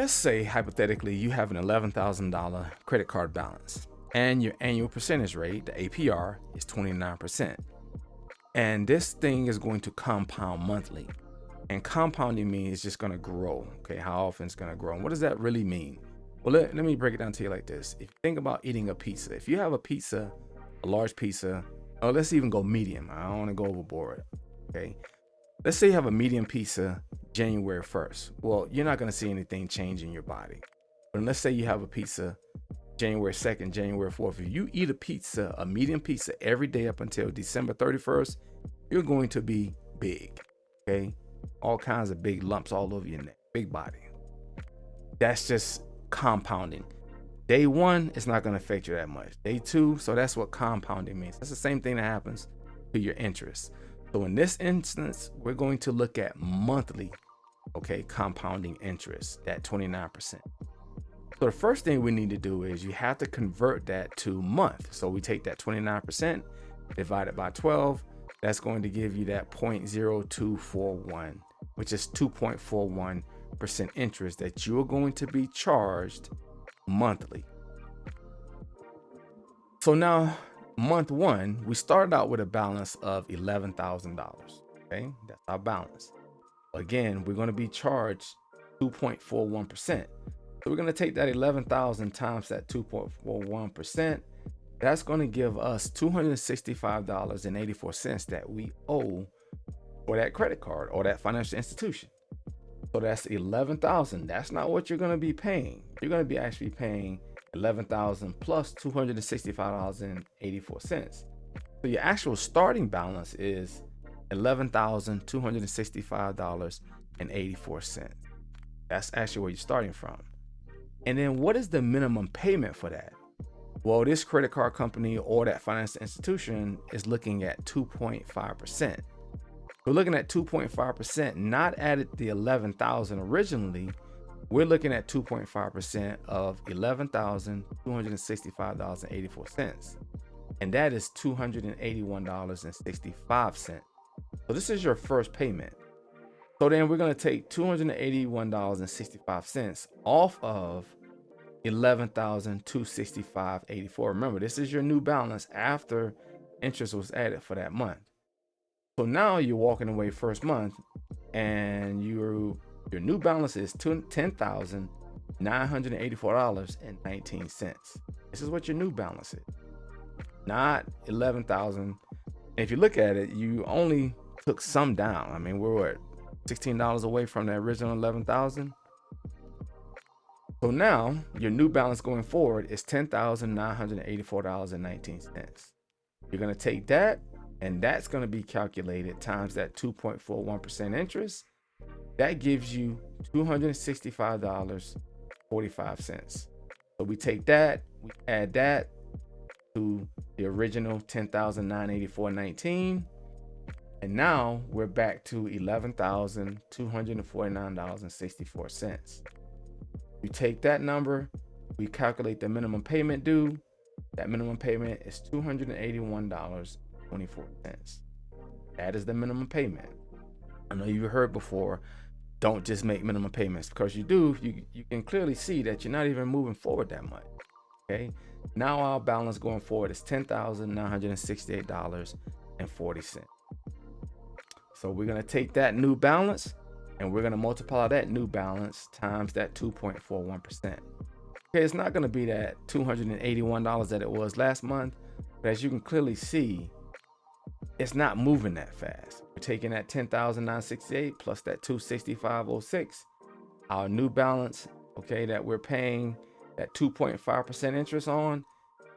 let's say hypothetically you have an $11,000 credit card balance and your annual percentage rate, the APR, is 29%. And this thing is going to compound monthly. And compounding means it's just going to grow. Okay, how often it's going to grow? And what does that really mean? Well, let me break it down to you like this. If you think about eating a pizza, if you have a pizza, a large pizza, or let's even go medium. I don't want to go overboard. Okay, let's say you have a medium pizza January 1st. Well, you're not going to see anything change in your body. But let's say you have a pizza January 2nd, January 4th. If you eat a medium pizza every day up until December 31st, you're going to be big. Okay, all kinds of big lumps all over your neck, big body. That's just compounding. Day one, it's not going to affect you that much. Day two, so that's what compounding means. That's the same thing that happens to your interest. So in this instance, we're going to look at monthly, okay, compounding interest, that 29%. So the first thing we need to do is you have to convert that to month. So we take that 29% divided by 12. That's going to give you that 0.0241, which is 2.41% interest that you're going to be charged monthly. So now month one, we started out with a balance of $11,000. Okay, that's our balance. Again, we're going to be charged 2.41%. So we're going to take that 11,000 times that 2.41%. That's going to give us $265.84 that we owe for that credit card or that financial institution. So that's 11,000. That's not what you're going to be paying. You're going to be actually paying 11,000 plus $265.84. So your actual starting balance is $11,265.84. That's actually where you're starting from. And then what is the minimum payment for that? Well, this credit card company or that financial institution is looking at 2.5%. We're looking at 2.5%, not added the 11,000 originally. We're looking at 2.5% of $11,265.84. And that is $281.65. So this is your first payment. So then we're going to take $281.65 off of $11,265.84. Remember, this is your new balance after interest was added for that month. So now you're walking away first month and your new balance is $10,984.19. This is what your new balance is, not 11,000. If you look at it, you only took some down. I mean, we're at $16 away from the original 11,000. So now your new balance going forward is $10,984.19. You're going to take that, and that's going to be calculated times that 2.41% interest. That gives you $265.45. So we take that, we add that to the original $10,984.19. And now we're back to $11,249.64. You take that number, we calculate the minimum payment due. That minimum payment is $281.24. That is the minimum payment. I know you've heard before, don't just make minimum payments, because you do, you can clearly see that you're not even moving forward that much. Okay. Now our balance going forward is $10,968.40. So we're going to take that new balance and we're going to multiply that new balance times that 2.41%. Okay, it's not going to be that $281 that it was last month, but as you can clearly see, it's not moving that fast. We're taking that 10,968 plus that 265.06. Our new balance, okay, that we're paying that 2.5% interest on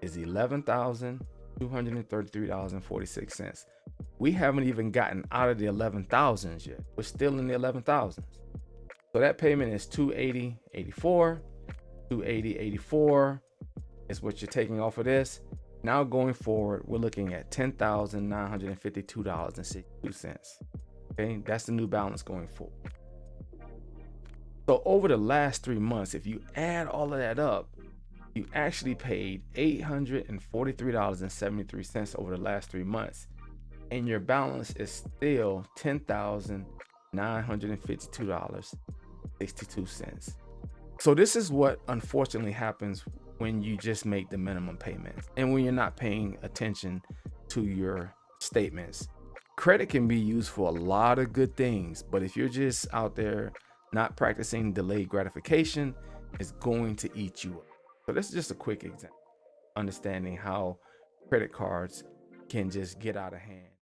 is $11,233.46. We haven't even gotten out of the 11,000s yet. We're still in the 11,000s. So that payment is $280.84. $280.84 is what you're taking off of this. Now going forward, we're looking at $10,952.62. Okay, that's the new balance going forward. So over the last 3 months, if you add all of that up, you actually paid $843.73 over the last 3 months. And your balance is still $10,952.62. So this is what unfortunately happens when you just make the minimum payments and when you're not paying attention to your statements. Credit can be used for a lot of good things, but if you're just out there not practicing delayed gratification, it's going to eat you up. So this is just a quick example, understanding how credit cards can just get out of hand.